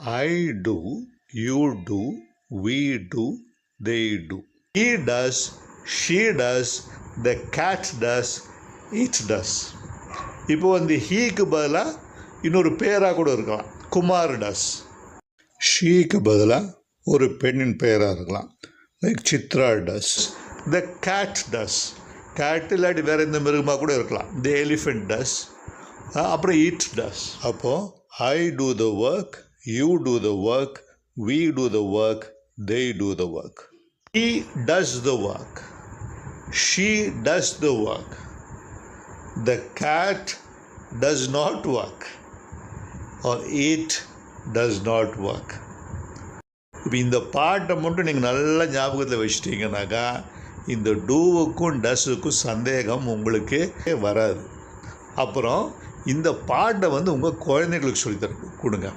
I do, you do, we do, they do. He does, she does, the cat does, it does. இப்போ வந்து ஹீக்கு பதிலாக இன்னொரு பேராக கூட இருக்கலாம். குமார் டஸ். ஷீக்கு பதிலாக ஒரு பெண்ணின் பெயராக இருக்கலாம். Like Chitra does. The cat does. Cat இல்லாட்டி வேறு எந்த மிருகமாக கூட இருக்கலாம். The elephant does. அப்புறம் இட் டஸ். அப்போது I do the work, you do the work, we do the work, they do the work. He does the work. She does the work. The cat does not work. Or it does not work. இப்போ இந்த பாட்டை மட்டும் நீங்கள் நல்லா ஞாபகத்தில் வச்சிட்டிங்கனாக்கா இந்த டூவுக்கும் டஸ்ஸுக்கும் சந்தேகம் உங்களுக்கு வராது. அப்புறம் இந்த பாட்டை வந்து உங்கள் குழந்தைங்களுக்கு சொல்லித்தர கொடுங்க.